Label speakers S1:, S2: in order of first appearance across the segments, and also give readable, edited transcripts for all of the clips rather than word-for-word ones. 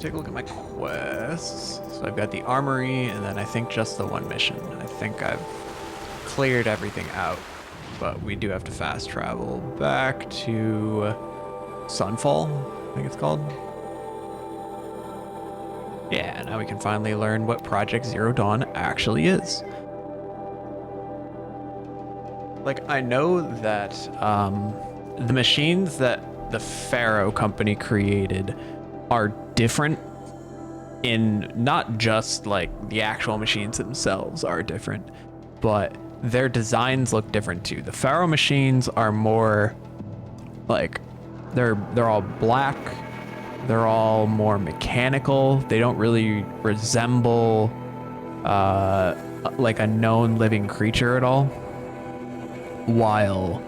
S1: take a look at my quests. So I've got the armory, and then I think just the one mission. I think I've cleared everything out, but we do have to fast travel back to Sunfall, I think it's called. Yeah, now we can finally learn what Project Zero Dawn actually is. Like, I know that the machines that the Pharaoh company created are different in not just like the actual machines themselves are different, but their designs look different too. The Pharaoh machines are more like they're all black. They're all more mechanical. They don't really resemble like a known living creature at all. While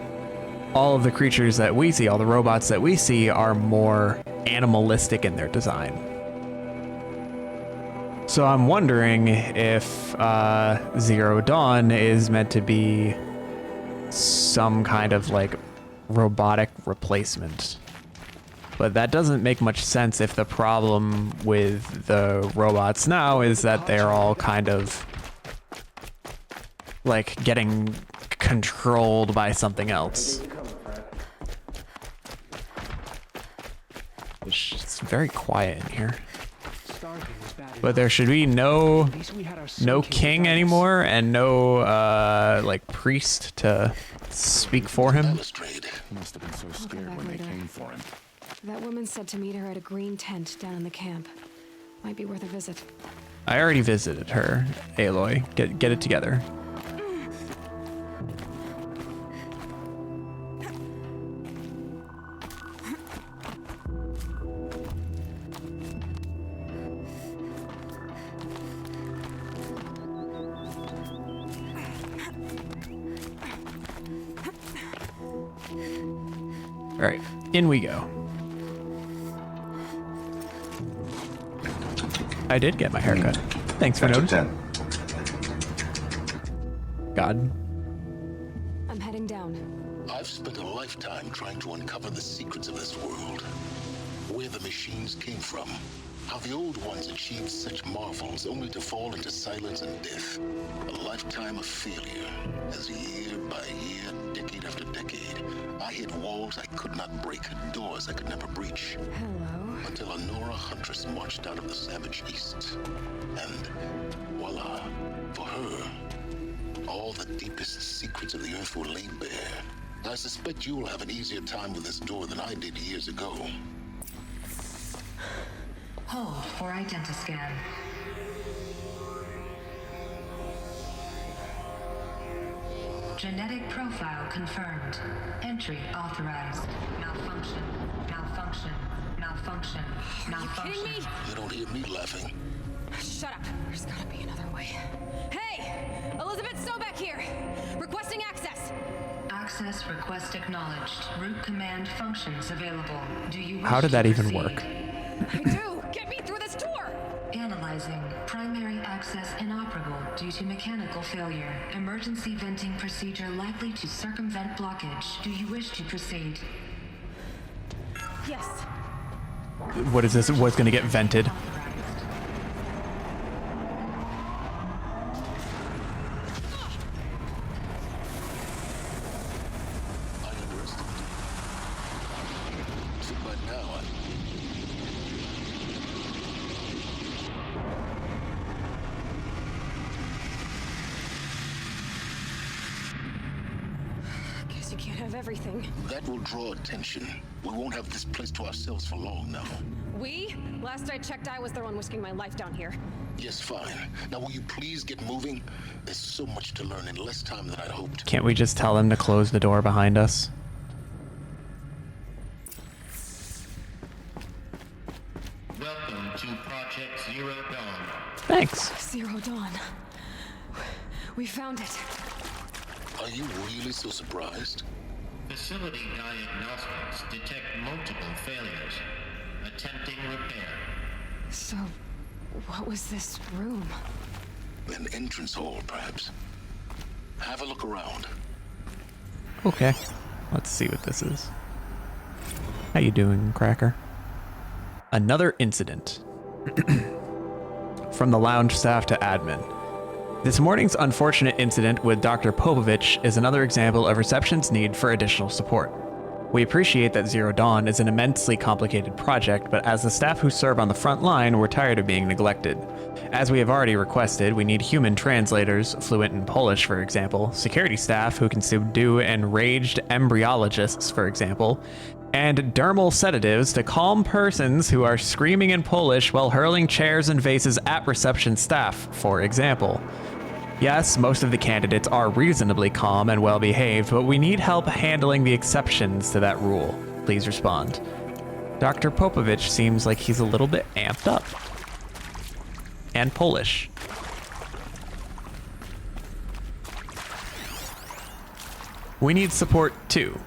S1: all of the creatures that we see, all the robots that we see, are more animalistic in their design. So I'm wondering if Zero Dawn is meant to be some kind of like robotic replacement. But that doesn't make much sense if the problem with the robots now is that they're all kind of like getting controlled by something else. It's very quiet in here. But there should be no king anymore and no like priest to speak for him.
S2: He must have been so scared when they came for him.
S3: That woman said to meet her at a green tent down in the camp. Might be worth a visit.
S1: I already visited her, Aloy. Get it together. All right, in we go. I did get my haircut. Thanks for noticing. God.
S3: I'm heading down.
S4: I've spent a lifetime trying to uncover the secrets of this world. Where the machines came from. How the old ones achieved such marvels only to fall into silence and death. A lifetime of failure, as year by year, decade after decade, I hit walls I could not break, doors I could never breach.
S3: Hello.
S4: Until a Nora huntress marched out of the savage east. And voila, for her, all the deepest secrets of the earth were laid bare. I suspect you'll have an easier time with this door than I did years ago.
S5: Hold for identiscan. Genetic profile confirmed. Entry authorized. Malfunction. Malfunction. Malfunction. Malfunction.
S3: Are you kidding me?
S4: You don't hear me laughing.
S3: Shut up. There's gotta be another way. Hey! Elizabeth Sobeck here! Requesting access!
S5: Access request acknowledged. Root command functions available. Do you wish
S1: How did that
S5: to
S1: even
S5: proceed?
S1: work?
S3: I do! Get me through this door!
S5: Analyzing. Primary access inoperable due to mechanical failure. Emergency venting procedure likely to circumvent blockage. Do you wish to proceed?
S3: Yes.
S1: What is this? What's going to get vented?
S3: Guess you can't have everything.
S4: That will draw attention. We won't have this place to ourselves for long now.
S3: We? Last I checked, I was the one risking my life down here.
S4: Yes, fine. Now will you please get moving? There's so much to learn in less time than I'd hoped.
S1: Can't we just tell them to close the door behind us?
S6: Welcome to Project Zero Dawn.
S1: Thanks.
S3: Zero Dawn. We found it.
S4: Are you really so surprised?
S6: Facility diagnostics detect multiple failures. Attempting repair.
S3: So, what was this room?
S4: An entrance hall, perhaps. Have a look around.
S1: Okay. Let's see what this is. How you doing, Cracker? Another incident. From the lounge staff to admin. This morning's unfortunate incident with Dr. Popovich is another example of reception's need for additional support. We appreciate that Zero Dawn is an immensely complicated project, but as the staff who serve on the front line, we're tired of being neglected. As we have already requested, we need human translators, fluent in Polish for example, security staff who can subdue enraged embryologists for example, and dermal sedatives to calm persons who are screaming in Polish while hurling chairs and vases at reception staff, for example. Yes, most of the candidates are reasonably calm and well behaved, but we need help handling the exceptions to that rule. Please respond. Dr. Popovich seems like he's a little bit amped up. And Polish. We need support too.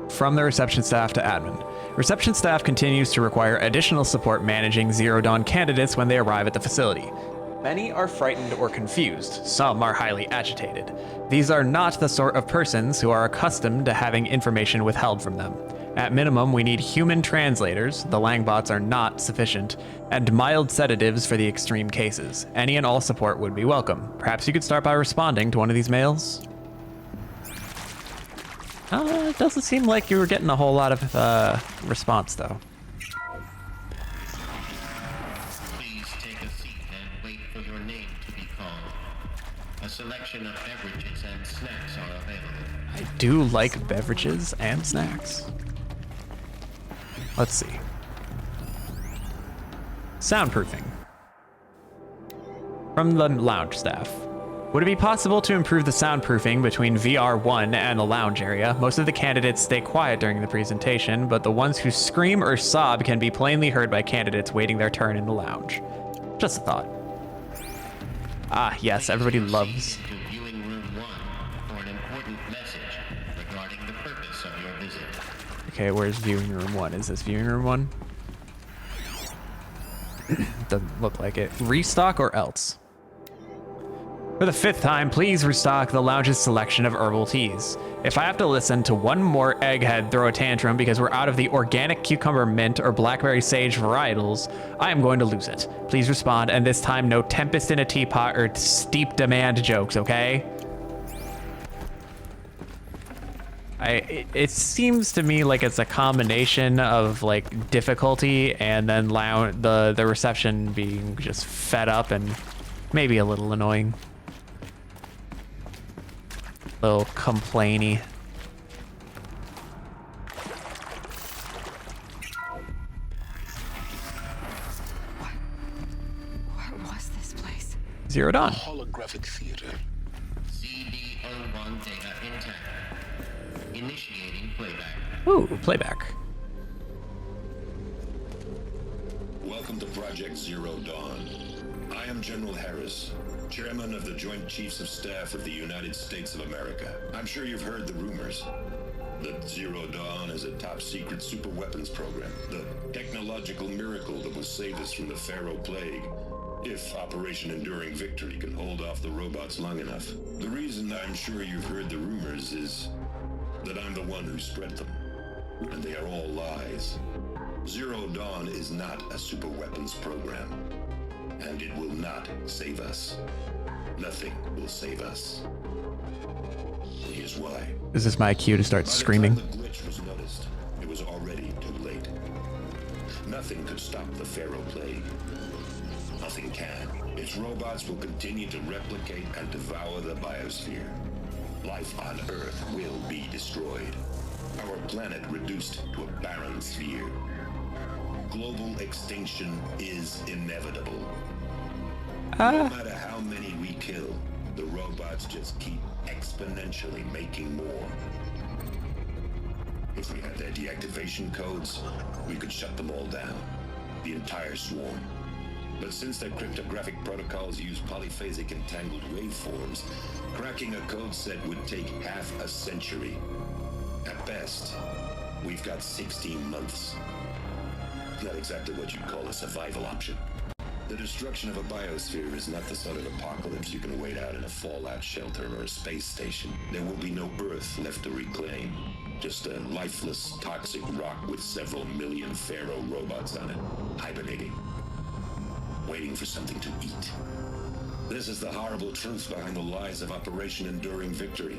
S1: From the reception staff to admin. Reception staff continues to require additional support managing Zero Dawn candidates when they arrive at the facility. Many are frightened or confused. Some are highly agitated. These are not the sort of persons who are accustomed to having information withheld from them. At minimum, we need human translators, the Langbots are not sufficient, and mild sedatives for the extreme cases. Any and all support would be welcome. Perhaps you could start by responding to one of these mails? It doesn't seem like you were getting a whole lot of response, though.
S6: Please take a seat and wait for your name to be called. A selection of beverages and snacks are available.
S1: I do like beverages and snacks. Let's see. Soundproofing. From the lounge staff. Would it be possible to improve the soundproofing between VR1 and the lounge area? Most of the candidates stay quiet during the presentation, but the ones who scream or sob can be plainly heard by candidates waiting their turn in the lounge. Just a thought. Ah, yes, everybody loves.
S6: To viewing room 1 for an important message regarding the purpose of your visit.
S1: Okay, where's viewing room 1? Is this viewing room 1? Doesn't look like it. Restock or else? For the 5th time, please restock the lounge's selection of herbal teas. If I have to listen to one more egghead throw a tantrum because we're out of the organic cucumber mint or blackberry sage varietals, I am going to lose it. Please respond, and this time no tempest in a teapot or steep demand jokes, okay? It seems to me like it's a combination of like difficulty and then the reception being just fed up and maybe a little annoying. A little complainy.
S3: What was this place?
S1: Zero Dawn.
S4: Holographic theater.
S6: CD01 data intact. Initiating playback.
S1: Ooh, playback.
S7: Welcome to Project Zero Dawn. I am General Harris, Chairman of the Joint Chiefs of Staff of the United States of America. I'm sure you've heard the rumors that Zero Dawn is a top-secret superweapons program, the technological miracle that will save us from the Pharaoh Plague, if Operation Enduring Victory can hold off the robots long enough. The reason I'm sure you've heard the rumors is that I'm the one who spread them, and they are all lies. Zero Dawn is not a superweapons program, and it will not save us. Nothing will save us. Here's why.
S1: Is this my cue to start screaming?
S7: By the time the glitch was noticed, it was already too late. Nothing could stop the Pharaoh Plague. Nothing can. Its robots will continue to replicate and devour the biosphere. Life on Earth will be destroyed. Our planet reduced to a barren sphere. Global extinction is inevitable. No matter how many we kill, the robots just keep exponentially making more. If we had their deactivation codes, we could shut them all down. The entire swarm. But since their cryptographic protocols use polyphasic entangled waveforms, cracking a code set would take half a century. At best, we've got 16 months. Not exactly what you'd call a survival option. The destruction of a biosphere is not the sort of apocalypse you can wait out in a fallout shelter or a space station. There will be no Earth left to reclaim. Just a lifeless, toxic rock with several million Pharaoh robots on it, hibernating, waiting for something to eat. This is the horrible truth behind the lies of Operation Enduring Victory.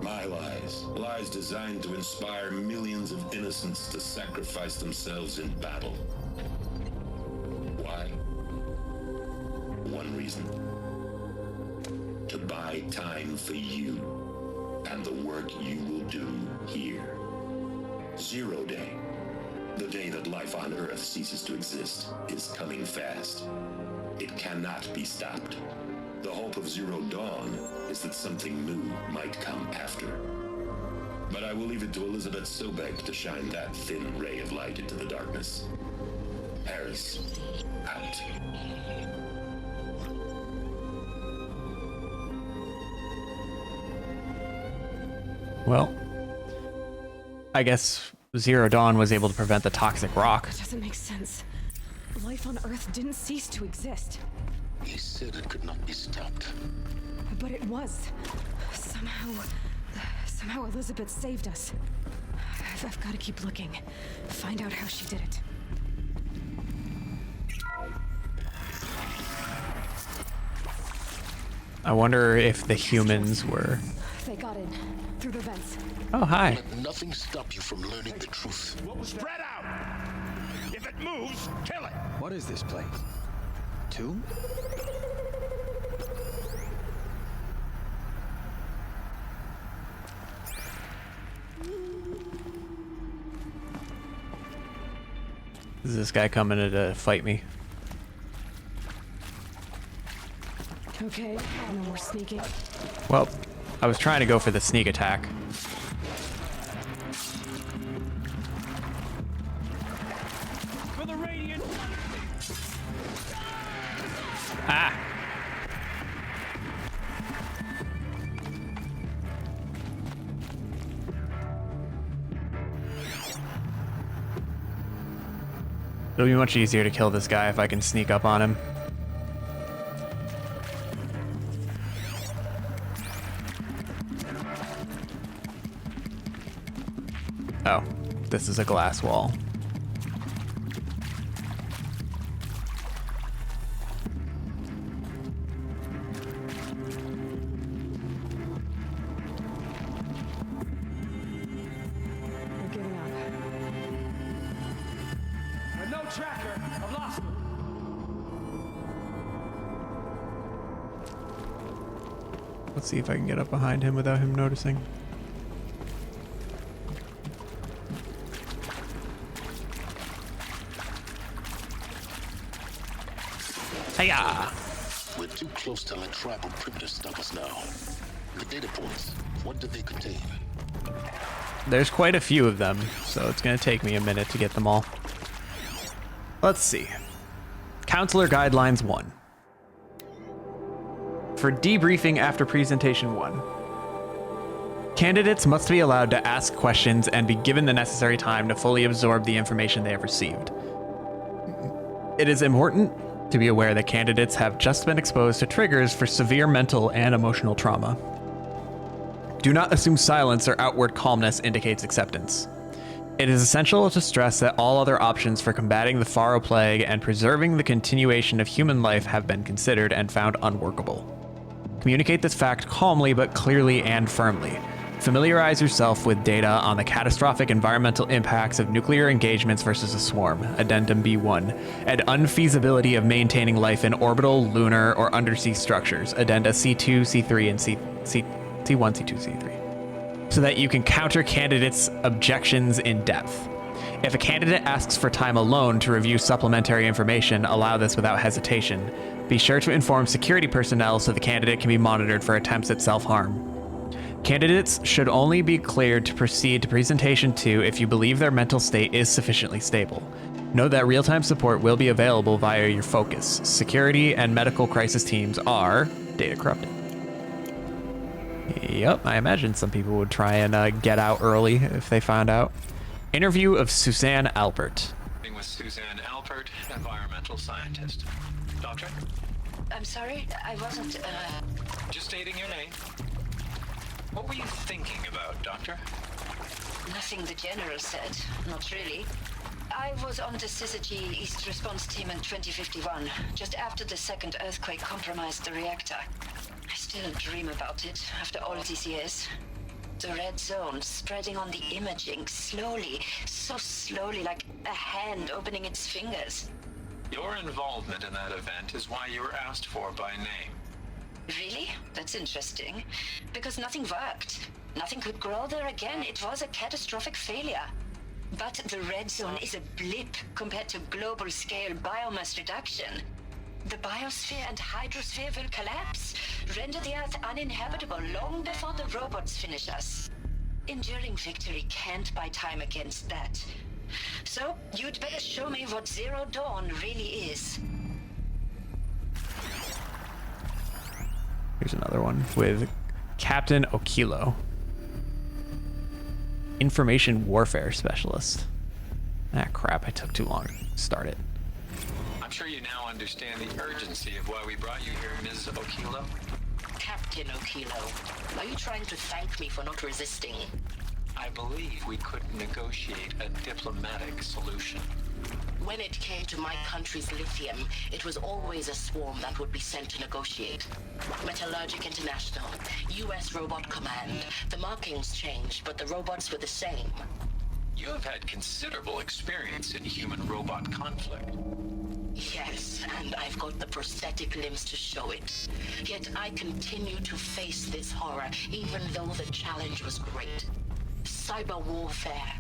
S7: My lies. Lies designed to inspire millions of innocents to sacrifice themselves in battle. Why? One reason. To buy time for you and the work you will do here. Zero Day. The day that life on Earth ceases to exist is coming fast. It cannot be stopped. The hope of Zero Dawn is that something new might come after. But I will leave it to Elizabeth Sobek to shine that thin ray of light into the darkness. Harris, out.
S1: Well, I guess Zero Dawn was able to prevent the toxic rock.
S3: That doesn't make sense. Life on Earth didn't cease to exist.
S4: He said it could not be stopped.
S3: But it was. Somehow Elizabeth saved us. I've got to keep looking. Find out how she did it.
S1: I wonder if the humans were...
S3: They got in. Through the vents.
S1: Oh, hi.
S4: Let nothing stop you from learning the truth.
S2: Spread out! If it moves, kill it!
S8: What is this place? Tomb?
S1: Is this guy coming to fight me?
S3: Okay, no more sneaking.
S1: Well, I was trying to go for the sneak attack.
S2: For the Radiant!
S1: Ah! It'll be much easier to kill this guy if I can sneak up on him. Oh, this is a glass wall.
S3: We're giving up.
S2: No tracker! I've lost him!
S1: Let's see if I can get up behind him without him noticing. Hiya!
S4: We're too close to let tribal primitives stop us now. The data points, what did they contain?
S1: There's quite a few of them, so it's going to take me a minute to get them all. Let's see. Counselor Guidelines 1. For debriefing after Presentation 1. Candidates must be allowed to ask questions and be given the necessary time to fully absorb the information they have received. It is important to be aware that candidates have just been exposed to triggers for severe mental and emotional trauma. Do not assume silence or outward calmness indicates acceptance. It is essential to stress that all other options for combating the Pharaoh Plague and preserving the continuation of human life have been considered and found unworkable. Communicate this fact calmly but clearly and firmly. Familiarize yourself with data on the catastrophic environmental impacts of nuclear engagements versus a swarm, Addendum B1, and unfeasibility of maintaining life in orbital, lunar, or undersea structures, Addenda C2, C3, and C1, C2, C3, so that you can counter candidates' objections in depth. If a candidate asks for time alone to review supplementary information, allow this without hesitation. Be sure to inform security personnel so the candidate can be monitored for attempts at self-harm. Candidates should only be cleared to proceed to Presentation 2 if you believe their mental state is sufficiently stable. Note that real-time support will be available via your focus. Security and medical crisis teams are data corrupted. Yep, I imagine some people would try and get out early if they found out. Interview of Suzanne Alpert.
S9: With Suzanne Alpert, environmental scientist. Doctor?
S5: I'm sorry, I wasn't,
S9: Just stating your name. What were you thinking about, Doctor?
S10: Nothing the General said. Not really. I was on the Syzygy East Response Team in 2051, just after the second earthquake compromised the reactor. I still dream about it after all these years. The red zone spreading on the imaging, slowly, so slowly, like a hand opening its fingers.
S9: Your involvement in that event is why you were asked for by name.
S10: Really? That's interesting. Because nothing worked. Nothing could grow there again. It was a catastrophic failure. But the red zone is a blip compared to global-scale biomass reduction. The biosphere and hydrosphere will collapse, render the Earth uninhabitable long before the robots finish us. Enduring victory can't buy time against that. So, you'd better show me what Zero Dawn really is.
S1: Here's another one with Captain Okilo. Information Warfare Specialist. Ah, crap, I took too long to start it.
S9: I'm sure you now understand the urgency of why we brought you here, Ms. Okilo.
S11: Captain Okilo, are you trying to thank me for not resisting?
S9: I believe we could negotiate a diplomatic solution.
S11: When it came to my country's lithium, it was always a swarm that would be sent to negotiate. Metallurgic International, US Robot Command. The markings changed, but the robots were the same.
S9: You have had considerable experience in human-robot conflict.
S11: Yes, and I've got the prosthetic limbs to show it. Yet I continue to face this horror, even though the challenge was great. Cyber warfare.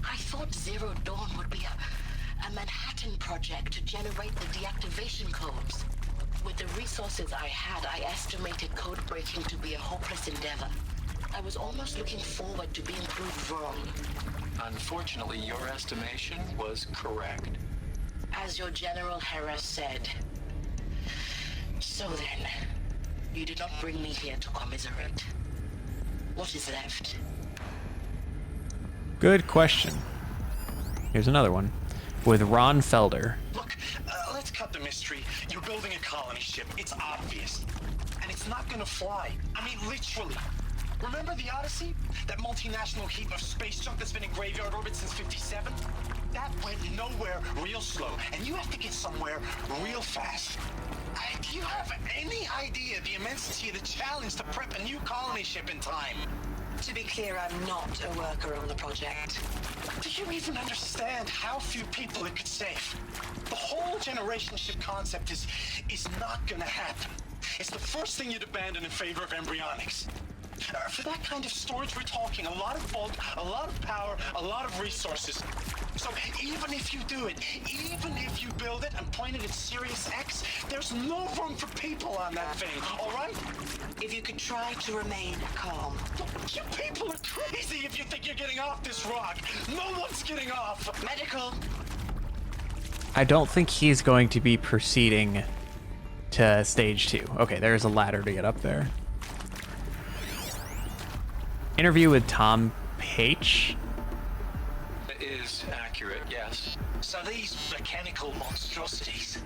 S11: I thought Zero Dawn would be a Manhattan project to generate the deactivation codes. With the resources I had, I estimated code breaking to be a hopeless endeavor. I was almost looking forward to being proved wrong.
S9: Unfortunately, your estimation was correct.
S11: As your General Hera said. So then, you did not bring me here to commiserate. What is left?
S1: Good question. Here's another one with Ron Felder.
S2: Look, let's cut the mystery. You're building a colony ship. It's obvious. And it's not gonna fly. I mean, literally. Remember the Odyssey? That multinational heap of space junk that's been in graveyard orbit since 57? That went nowhere real slow, and you have to get somewhere real fast. Do you have any idea the immensity of the challenge to prep a new colony ship in time?
S10: To be clear, I'm not a worker on the project.
S2: Do you even understand how few people it could save? The whole generation ship concept is not gonna happen. It's the first thing you'd abandon in favor of embryonics. For that kind of storage, we're talking a lot of bulk, a lot of power, a lot of resources. So even if you do it, even if you build it and point it at Sirius X, there's no room for people on that thing, all right?
S10: If you could try to remain calm.
S2: You people are crazy if you think you're getting off this rock. No one's getting off.
S10: Medical.
S1: I don't think he's going to be proceeding to stage 2. Okay, there's a ladder to get up there. Interview with Tom Paich.
S9: Is accurate, yes.
S2: So these mechanical monstrosities,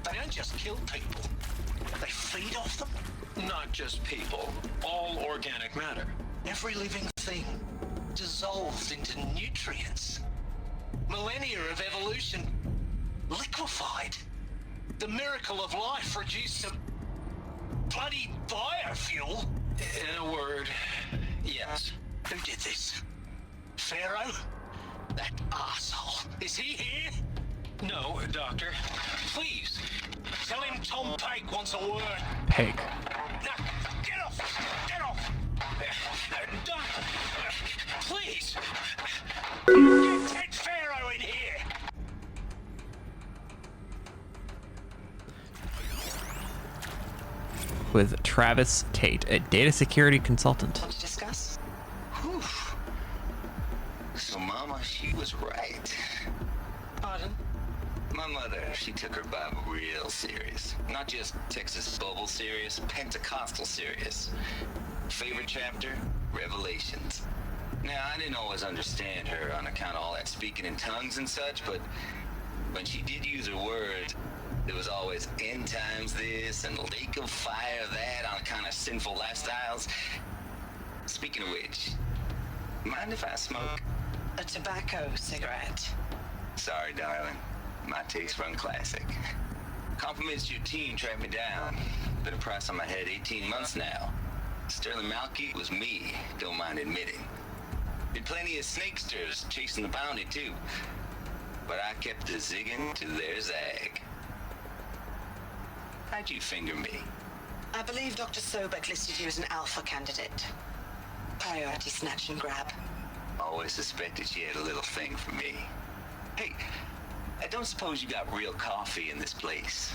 S2: they don't just kill people. They feed off them.
S9: Not just people, all organic matter.
S2: Every living thing dissolved into nutrients. Millennia of evolution liquefied. The miracle of life reduced to bloody biofuel.
S9: In a word, yes.
S2: Who did this? Pharaoh? That asshole. Is he here?
S9: No, Doctor. Please.
S2: Tell him Tom Pike wants a word.
S1: Pig.
S2: Now, get off! Get off!
S9: Doctor, please.
S2: Get Ted Pharaoh in here!
S1: With Travis Tate, a data security consultant.
S10: Want to discuss?
S12: Whew. So Mama, she was right.
S2: Pardon?
S12: My mother, she took her Bible real serious. Not just Texas Bubble serious, Pentecostal serious. Favorite chapter? Revelations. Now, I didn't always understand her on account of all that speaking in tongues and such, but when she did use her words, there was always end times this and lake of fire that on account of sinful lifestyles. Speaking of which, mind if I smoke?
S11: A tobacco cigarette.
S12: Sorry, darling. My taste run classic. Compliments to your team tracked me down. Been a price on my head 18 months now. Sterling Malky was me, don't mind admitting. Been plenty of snakesters chasing the bounty too. But I kept the zigging to their zag. How'd you finger me?
S11: I believe Dr. Sobek listed you as an alpha candidate. Priority snatch and grab.
S12: Always suspected she had a little thing for me. Hey, I don't suppose you got real coffee in this place?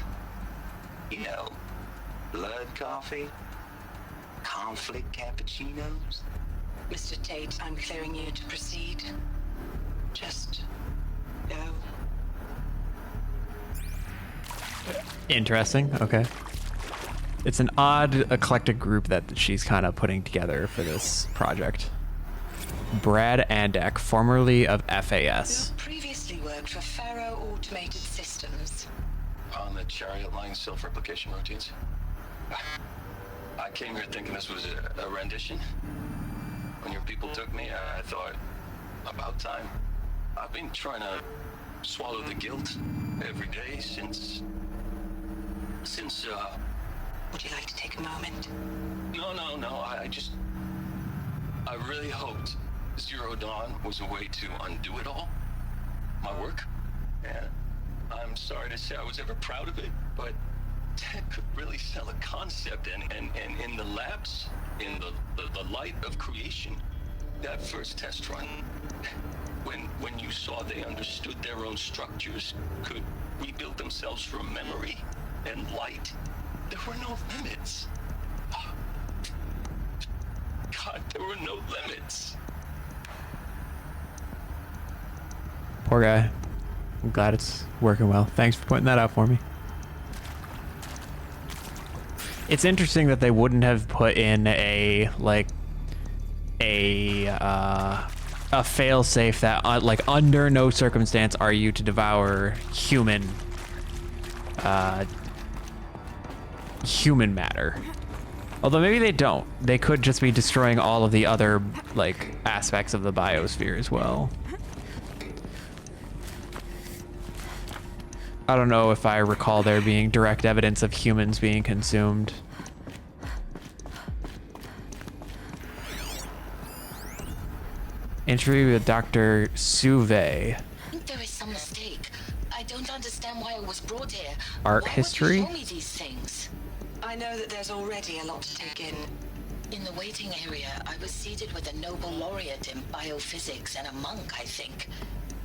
S12: You know, blood coffee? Conflict cappuccinos?
S11: Mr. Tate, I'm clearing you to proceed. Just go.
S1: Interesting. Okay. It's an odd, eclectic group that she's kind of putting together for this project. Brad Andek, formerly of FAS.
S11: Who previously worked for Faro Automated Systems.
S2: On the Chariot Line self-replication routines. I came here thinking this was a rendition. When your people took me, I thought, about time. I've been trying to swallow the guilt every day since...
S11: Would you like to take a moment?
S2: No, I really hoped Zero Dawn was a way to undo it all. My work. And I'm sorry to say I was ever proud of it, but Ted could really sell a concept, and in the labs, in the light of creation, that first test run, when you saw they understood their own structures, could rebuild themselves from memory and light, there were no limits. God, there were no limits.
S1: Poor guy. I'm glad it's working well. Thanks for pointing that out for me. It's interesting that they wouldn't have put in a fail-safe that like under no circumstance are you to devour human matter. Although maybe they don't. They could just be destroying all of the other like aspects of the biosphere as well. I don't know if I recall there being direct evidence of humans being consumed. Interview with Dr. Suve.
S11: I think there is some mistake. I don't understand why I was brought here.
S1: Art history?
S11: Why would you show me these things? I know that there's already a lot to take in. In the waiting area, I was seated with a Nobel laureate in biophysics and a monk, I think.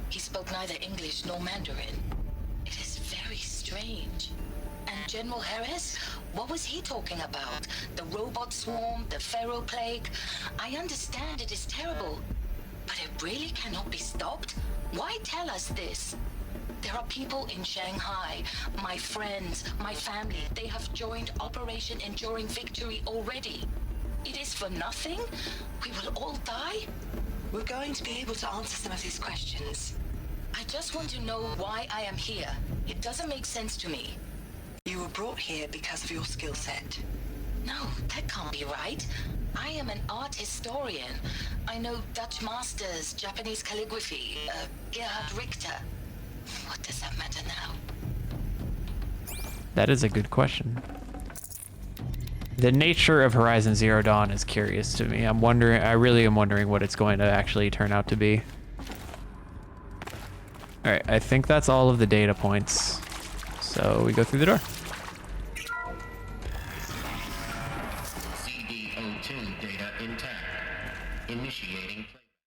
S11: He spoke neither English nor Mandarin. It is very strange. And General Harris? What was he talking about? The robot swarm, the Pharaoh plague? I understand it is terrible, but it really cannot be stopped? Why tell us this? There are people in Shanghai, my friends, my family. They have joined Operation Enduring Victory already. It is for nothing? We will all die? We're going to be able to answer some of these questions. I just want to know why I am here. It doesn't make sense to me. You were brought here because of your skill set. No, that can't be right. I am an art historian. I know Dutch masters, Japanese calligraphy, Gerhard Richter. What does that matter now?
S1: That is a good question. The nature of Horizon Zero Dawn is curious to me. I really am wondering what it's going to actually turn out to be. All right, I think that's all of the data points. So we go through the door.
S6: CD02 data intact. Initiating.